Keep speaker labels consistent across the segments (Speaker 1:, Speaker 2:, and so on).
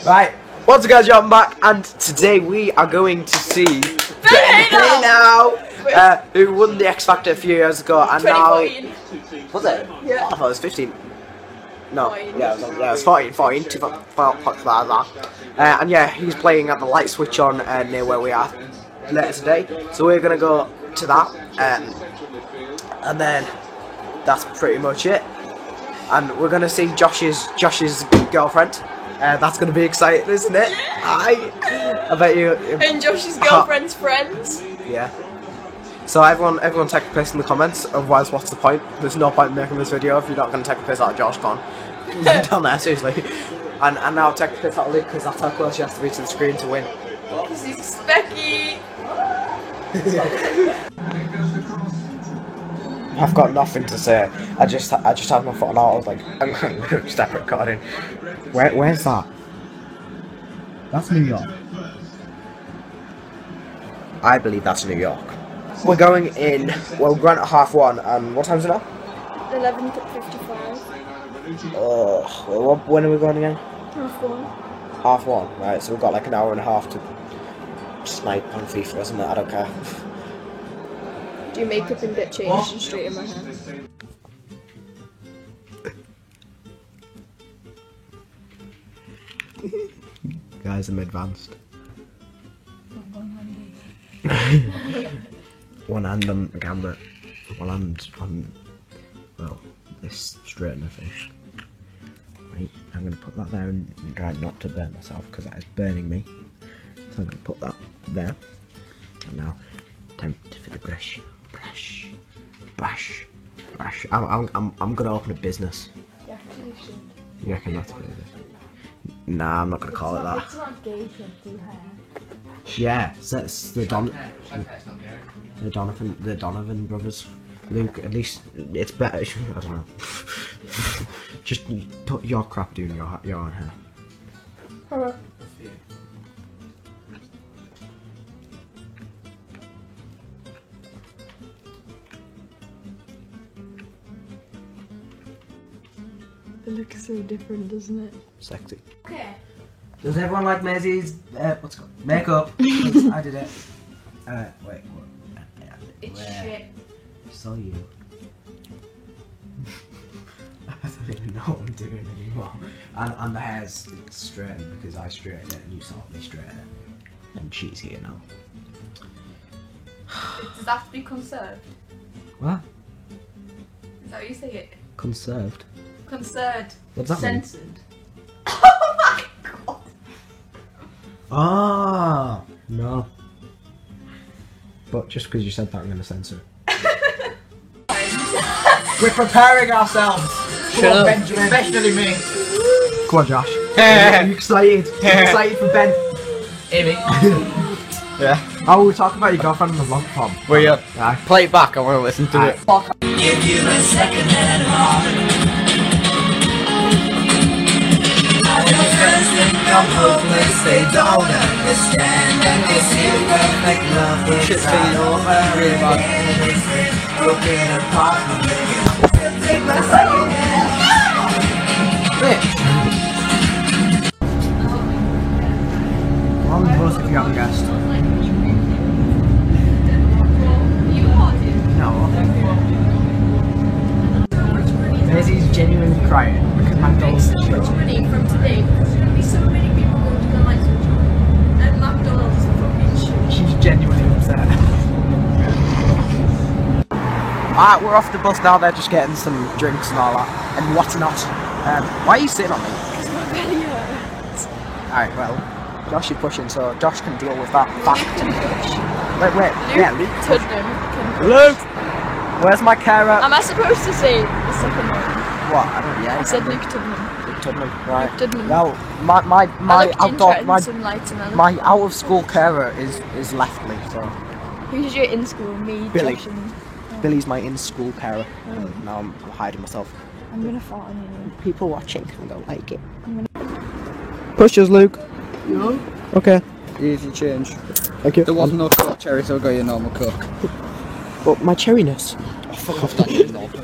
Speaker 1: Right, once again, I'm back, and today we are going to see Ben now, who won the X Factor a few years ago, and now was it? Yeah, I thought it was 15. No, 14. Yeah, it was 14, and yeah, he's playing at the light switch on near where we are later today. So we're gonna go to that, and then that's pretty much it. And we're gonna see Josh's girlfriend. That's gonna be exciting, isn't it? I bet you.
Speaker 2: And Josh's girlfriend's friends.
Speaker 1: Yeah. So everyone take a piss in the comments. Otherwise, what's the point? There's no point in making this video if you're not gonna take a piss out of Josh Con. Down there, seriously. And now take a piss out of Luke because that's how close you have to be to the screen to win.
Speaker 2: Because he's specky.
Speaker 1: I've got nothing to say. I just had my phone out. I was like, I'm gonna stop recording. Where's that? That's New York. I believe that's New York. We're going in. Well, we're going at 1:30, and what time is it now?
Speaker 2: 11:55.
Speaker 1: Oh, well, when are we going again?
Speaker 2: 1:30.
Speaker 1: 1:30. Right, so we've got like an hour and a half to snipe on FIFA, isn't it? I don't care.
Speaker 2: Do your makeup and get changed and straighten my hair.
Speaker 1: Guys, I'm advanced. One hand on the camera, one hand on, well, this straightener fish. Right, I'm going to put that there and try not to burn myself because that is burning me. So I'm going to put that there. And now, time for the brush. Brush. I'm going to open a business.
Speaker 2: Yeah, you should.
Speaker 1: You reckon that's good? Nah, I'm not going to call it that.
Speaker 2: It's not gay to do hair.
Speaker 1: Yeah, so it's the Donovan brothers. Luke, at least it's better. I don't know. Just put your crap doing your own hair.
Speaker 2: Hello. It looks so different, doesn't it?
Speaker 1: Sexy.
Speaker 2: Okay.
Speaker 1: Does everyone like Maisie's what's it called? Makeup? I did it. Wait, what?
Speaker 2: It's shit.
Speaker 1: Saw you. I don't even know what I'm doing anymore. And the hair's straightened because I straightened it and you saw me straighten it. And she's here now.
Speaker 2: Does that have to be conserved?
Speaker 1: What?
Speaker 2: Is that how you say it?
Speaker 1: Conserved?
Speaker 2: Conserved.
Speaker 1: What's that mean?
Speaker 2: Censored.
Speaker 1: Oh my god! Ah, no. But just because you said that, I'm going to censor it. We're preparing ourselves. Shut up, Benjamin. Especially me. Come on, Josh. Are you excited? Are you excited for Ben?
Speaker 3: Amy.
Speaker 1: Yeah. Oh, we were talking about your girlfriend in the vlog, Tom.
Speaker 3: Were you?
Speaker 1: Yeah.
Speaker 3: Play it back, I want to listen to it.
Speaker 4: Give you a second-hand heart. Come hopeless, they don't understand that this is perfect love without over again. Broken apart from you. Take my second hand.
Speaker 1: One of us if you haven't guessed. No. Maisie's genuinely crying because McDonald's is shit.
Speaker 2: Money from today because there's going to be so many people going to the light switch on. And McDonald's is fucking shit.
Speaker 1: She's genuinely upset. Alright, we're off the bus now. They're just getting some drinks and all that. And whatnot. Why are you sitting on me?
Speaker 2: Because my belly hurts.
Speaker 1: Alright, well, Josh is pushing, so Josh can deal with that fact. Wait, yeah, Luke.
Speaker 2: Tuddenham.
Speaker 1: Luke! Where's my carer?
Speaker 2: Am I supposed to say the second one?
Speaker 1: What? I don't. Yeah.
Speaker 2: I said Luke Tuddenham.
Speaker 1: Tuddenham, right?
Speaker 2: Luke Tuddenham.
Speaker 1: Well, my outdoor my out of school carer is left me. So
Speaker 2: who's your in school? Me,
Speaker 1: Billy.
Speaker 2: Josh, and...
Speaker 1: Billy's my in school carer. Now I'm hiding myself.
Speaker 2: I'm gonna fart on you.
Speaker 1: People watching and don't like it. Push us, Luke.
Speaker 3: No.
Speaker 1: Okay.
Speaker 3: Easy change.
Speaker 1: Thank you.
Speaker 3: There was no coke cherry, so I got your normal coke.
Speaker 1: But my cherryness.
Speaker 3: Oh, fuck off that, you knob.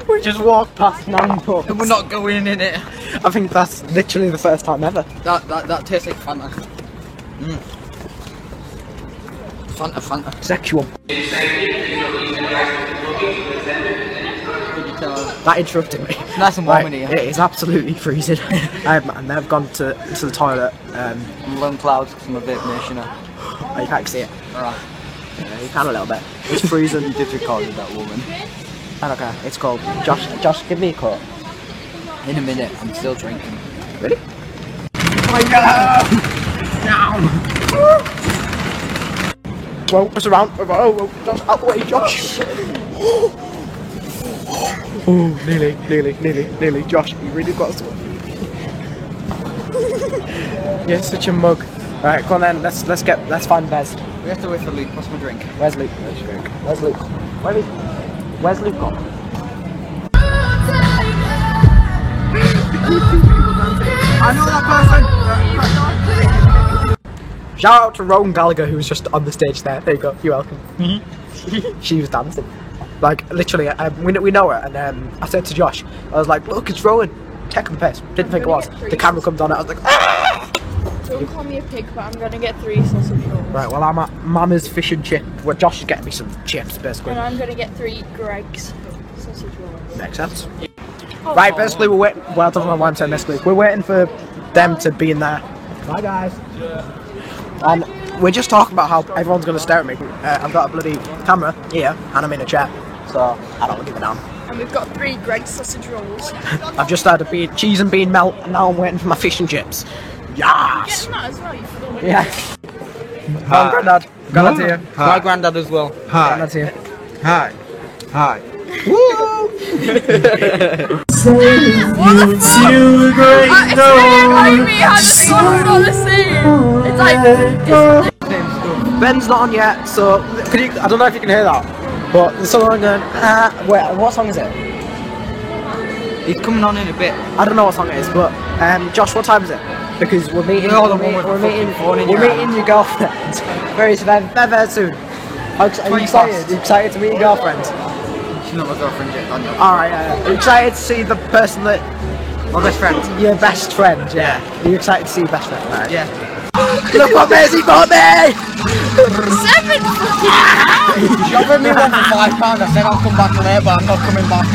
Speaker 1: We just walked past 9 pubs.
Speaker 3: We're not going in it.
Speaker 1: I think that's literally the first time ever.
Speaker 3: That tastes like Fanta. Fanta.
Speaker 1: Sexual.
Speaker 3: Could you tell?
Speaker 1: That interrupted me.
Speaker 3: It's nice and warm in here.
Speaker 1: It is absolutely freezing. And they've gone to the toilet.
Speaker 3: I'm blowing clouds because I'm a bit missioner.
Speaker 1: Oh, you can't see it.
Speaker 3: Alright.
Speaker 1: Yeah, you can a little bit. It's freezing.
Speaker 3: You did record with that woman.
Speaker 1: I don't care. It's cold. Josh, give me a coat.
Speaker 3: In a minute, I'm still drinking.
Speaker 1: Ready? Whoa, what's around? Oh, Josh, out the way, Josh. Oh, nearly. Josh, you really got to. You're such a mug. Alright, come on then, let's find Bez.
Speaker 3: We have to wait for Luke. What's my drink?
Speaker 1: Where's Luke? Where's Luke? Where's Luke gone? I know that person! Shout out to Rowan Gallagher who was just on the stage there. There you go, you're welcome. She was dancing. Like, literally, we know her, and I said to Josh, I was like, look, it's Rowan. Take him piss. Didn't think it was. The camera comes on, I was like, ah!
Speaker 2: Don't call me a pig, but I'm gonna get 3 sausage rolls.
Speaker 1: Right, well, I'm at Mama's fish and chip. Well, Josh is getting me some chips, basically.
Speaker 2: And I'm gonna get 3 Greg's sausage rolls.
Speaker 1: Makes sense. Right, basically, we're waiting. Well, I don't know why I'm saying basically. We're waiting for them to be in there. Bye, guys. And we're just talking about how everyone's going to stare at me. I've got a bloody camera here, and I'm in a chair. So, I don't give a damn.
Speaker 2: And we've got 3 Greg's sausage rolls.
Speaker 1: I've just had a cheese and bean melt, and now I'm waiting for my fish and chips. Yes!
Speaker 2: Get that as well, you forgot.
Speaker 1: Yeah. Hi, Grandad. Grandad's here.
Speaker 3: My granddad as well.
Speaker 1: Grandad's here.
Speaker 5: Hi.
Speaker 1: Woo!
Speaker 2: What the fuck? Amy has to go for the scene. It's like,
Speaker 1: Ben's not on yet, so I don't know if you can hear that, but there's someone going, wait, what song is it?
Speaker 3: He's coming on in a bit.
Speaker 1: I don't know what song it is, but Josh, what time is it? Because we're meeting.
Speaker 3: You're the one with the fucking phone in your hand.
Speaker 1: meeting your girlfriend very soon. Are you excited? Are you excited to meet your girlfriend?
Speaker 3: She's not my girlfriend yet, Daniel.
Speaker 1: Alright, are you excited to see the person that...
Speaker 3: My best friend.
Speaker 1: Your best friend, yeah. Are you excited to see your best friend, right?
Speaker 3: Yeah.
Speaker 1: Look what Maisie bought me!
Speaker 2: 7!
Speaker 3: She offered me one for £5. I said I'll come back later, but I'm not coming back.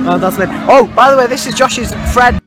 Speaker 1: Oh, that's it. Oh, by the way, this is Josh's friend.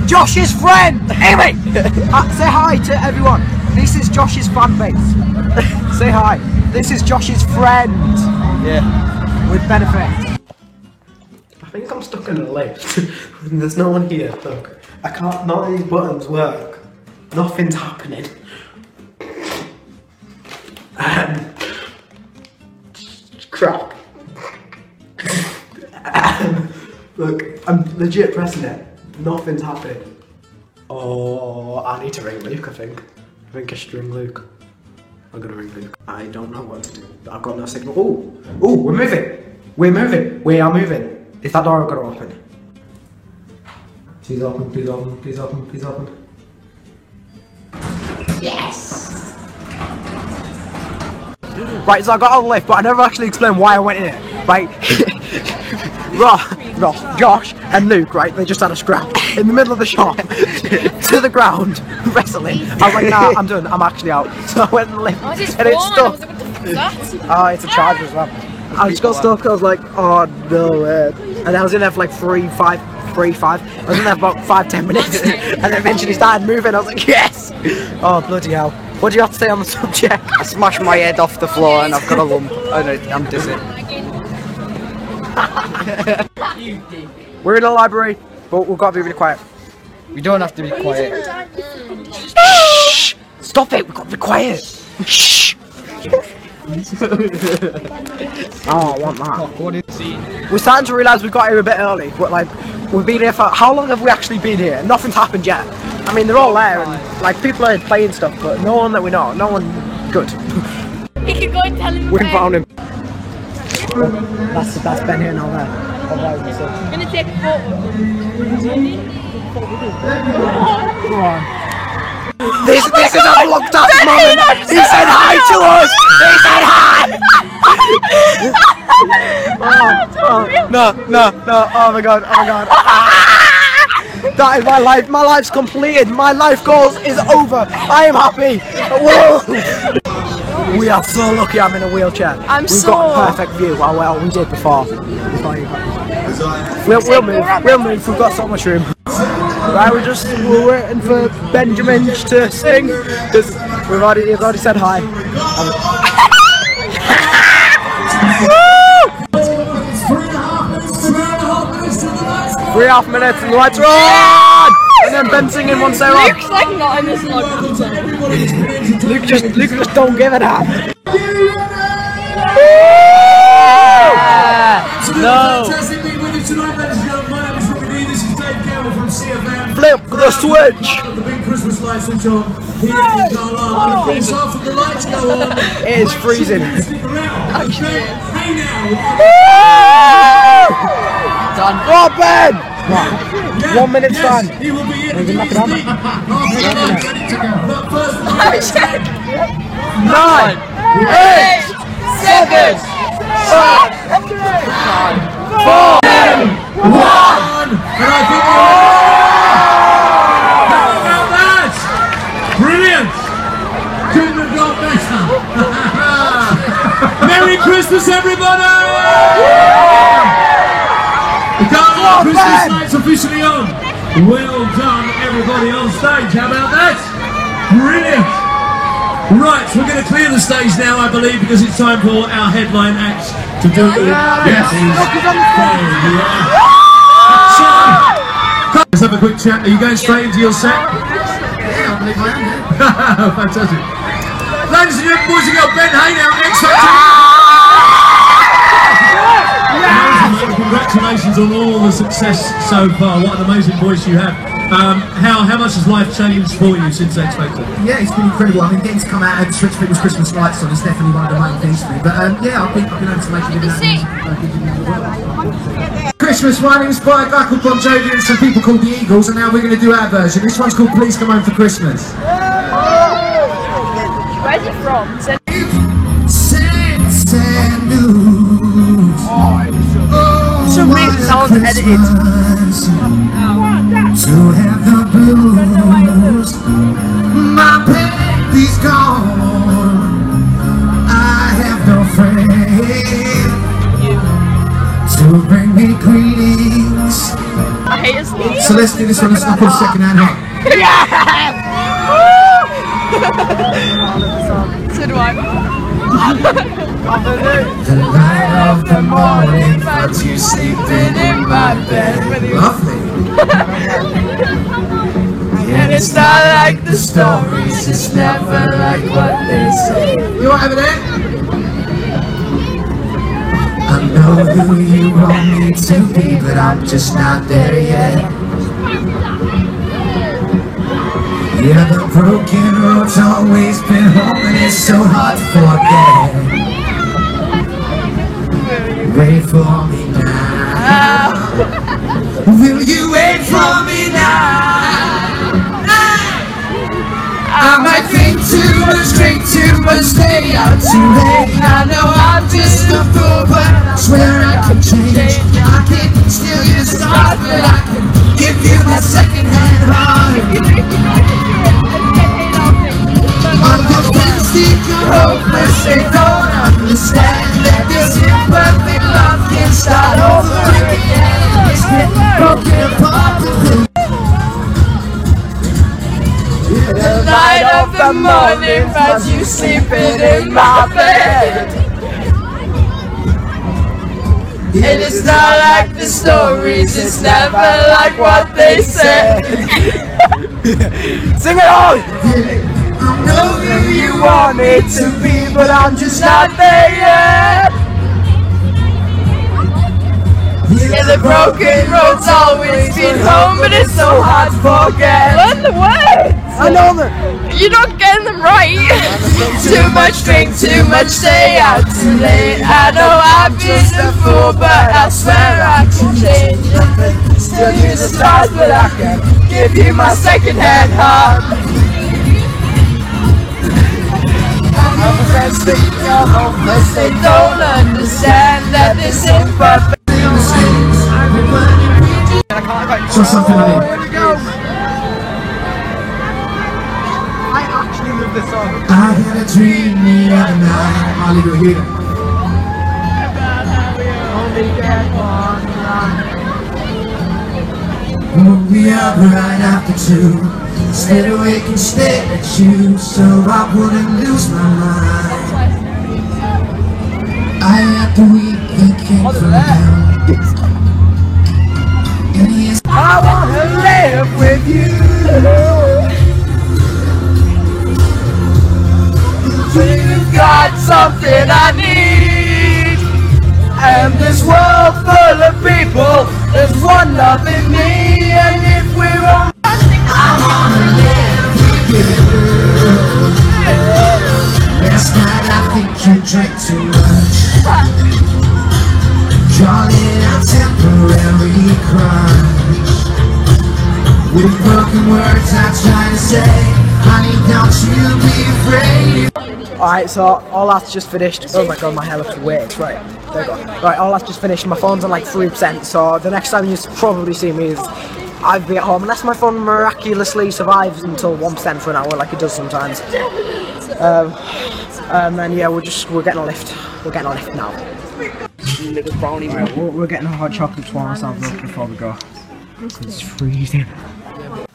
Speaker 1: Josh's friend! Amy! Say hi to everyone. This is Josh's fan base. Say hi. This is Josh's friend.
Speaker 3: Yeah.
Speaker 1: With benefit. I think I'm stuck in a lift. There's no one here. Look, I can't. None of these buttons work. Nothing's happening. Crap. Look, I'm legit pressing it. Nothing's happening. Oh, I need to ring Luke, I think. I think I should ring Luke. I'm gonna ring Luke. I don't know what to do. I've got no signal. Oh, we're moving. We are moving. Is that door gonna open? Please open, please open, please open, please open. Yes! Right, so I got on the lift, but I never actually explained why I went in it. Right? Ross, Josh, and Luke, right, they just had a scrap in the middle of the shop to the ground, wrestling. I was like, nah, I'm done, I'm actually out. So I went in the lift, and it's stuck. Oh, it's a charger as well. I just got stuck, I was like, oh no way. And I was in there for like 3, 5. I was in there for about 5-10 minutes, and then eventually started moving, I was like, yes! Oh, bloody hell. What do you have to say on the subject?
Speaker 3: I smashed my head off the floor and I've got a lump. I'm dizzy.
Speaker 1: We're in a library, but we've got to be really quiet.
Speaker 3: We don't have to be quiet.
Speaker 1: Shh! Stop it, we've got to be quiet. Shh! Oh, I want that. We're starting to realise we got here a bit early, but like, we've been here for, how long have we actually been here? Nothing's happened yet. I mean, they're all there, and like, people are playing stuff, but no one that we know, no one good.
Speaker 2: You can go and tell him.
Speaker 1: We found him. That's Ben here and all there.
Speaker 2: I'm gonna take a photo.
Speaker 1: Come on. This is a vlog moment. He said hi to us. He said hi. No, oh my god, That is my life. My life's completed. My life goals is over. I am happy. Whoa. We are so lucky I'm in a wheelchair. We've got a perfect view. Well, we did before you got. We'll move. We've got so much room. Right, we're waiting for Benjamin to sing. He's already said hi. 3.5 minutes and the lights are on! And then Ben singing one say on.
Speaker 2: Luke's like not in this vlog.
Speaker 1: Luke just don't give a damn. No! Flip the switch! It is freezing. Done. Go on, Ben! 1 minute's done. Knock it on. 9, 8, 7, 5, 4, 1.
Speaker 5: Brilliant! Couldn't have got better. Merry Christmas, everybody! The Carnival Christmas night's officially on. Well done, everybody on stage. How about that? Brilliant. Right, so we're going to clear the stage now, I believe, because it's time for our headline acts to do it. Yes. So, let's have a quick chat. Are you going straight into your set?
Speaker 3: Yeah, I believe I am.
Speaker 5: Fantastic. Ladies and gentlemen, boys and girls, Ben Hay now, X-Factor. Congratulations on all the success so far. What an amazing voice you have. How much has life changed for you since X Factor?
Speaker 3: Yeah, it's been incredible. I mean, getting to come out and switch people's Christmas lights on is definitely one of the main things for me. But yeah, I've been able to make a living out of Christmas one inspired by a guy called Bon Jovi and some people called the Eagles, and now we're going to do our version. This one's called Please Come Home for Christmas.
Speaker 2: Where's it from?
Speaker 3: Sad news.
Speaker 2: Should make the sound edited.
Speaker 3: To have the blues, my baby's gone. I have no friend to bring me greetings.
Speaker 2: I hate this song.
Speaker 3: So let's do this one. Let's not put a second hand on.
Speaker 2: So do I.
Speaker 3: The light of the morning finds you sleeping in my bed. Lovely. And it's not like the stories, it's never like what they say. You alright over there? I know who you want me to be, but I'm just not there yet. Yeah, the broken road's always been home, and it's so hard to forget. Wait for me now. Will you wait for me now? I might think too much, drink too much, stay out too late. I know I'm just a fool, but I swear I can change. I can't steal your stars, but I can give you my second-hand heart. On the fence, you're hopeless, they don't understand that this imperfect love can start over again. It's been broken apart with the light of the morning finds you sleeping in my bed. And it's not like the stories, it's never like what they say.
Speaker 1: Sing it all!
Speaker 3: I know who you want me to be, but I'm just not there yet. Yeah, the broken road's always been home, but it's so hard to forget.
Speaker 2: Learn the words!
Speaker 1: I know them!
Speaker 2: You're not getting them right!
Speaker 3: Too much drink, too much stay out too late. I know I've been a fool, but I swear I can change. Still use the stars, but I can give you my second-hand heart.
Speaker 1: friends think you're hopeless. They don't understand that this imperfect.
Speaker 3: So something like that.
Speaker 1: I actually love this song.
Speaker 3: I had a dream the other night. I'll leave it here.
Speaker 1: Only get one life.
Speaker 3: Woke me up right after 2. Stayed awake and stared at you, so I wouldn't lose my mind. I had the weekend from hell.
Speaker 1: I wanna live with you. You've got something I need. And this world full of people, there's one loving me. And if we're on,
Speaker 3: I wanna live with you. Last night I think you drank too much. Drawing out temporary crush. With broken words I try to say, honey, don't you be afraid.
Speaker 1: alright, so all that's just finished. Oh my god, my hair looks way. Right, there we go. Right, all that's just finished. My phone's on like 3%, so the next time you probably see me is I'll be at home, unless my phone miraculously survives until 1% for an hour, like it does sometimes. And then yeah, we're getting a lift. We're getting a lift now. Right, we're getting a hot chocolate to warm ourselves up before we go. It's freezing.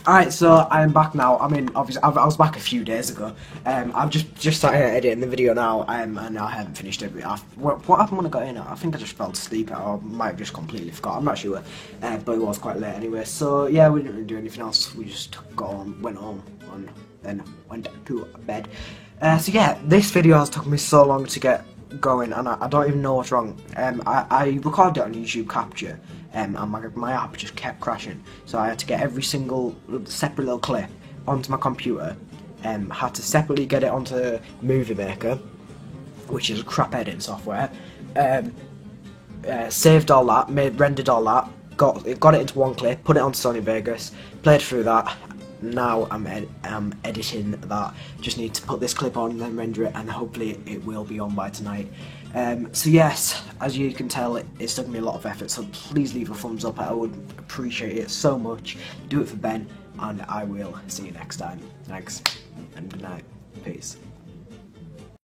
Speaker 1: Alright, so I'm back now. I mean, obviously, I was back a few days ago. I've just started editing the video now, and I haven't finished it. What happened when I got in? I think I just fell asleep, or might have just completely forgot. I'm not sure, but it was quite late anyway. So yeah, we didn't really do anything else. We just went home, and then went to bed. So yeah, this video has taken me so long to get going, and I don't even know what's wrong. I recorded it on YouTube Capture, and my app just kept crashing, so I had to get every single separate little clip onto my computer, had to separately get it onto Movie Maker, which is a crap editing software, saved all that, rendered all that, got it into one clip, put it onto Sony Vegas, played through that. Now I'm editing that. Just need to put this clip on and then render it, and hopefully it will be on by tonight. So yes, as you can tell, it's taken me a lot of effort, so please leave a thumbs up. I would appreciate it so much. Do it for Ben, and I will see you next time. Thanks, and good night. Peace.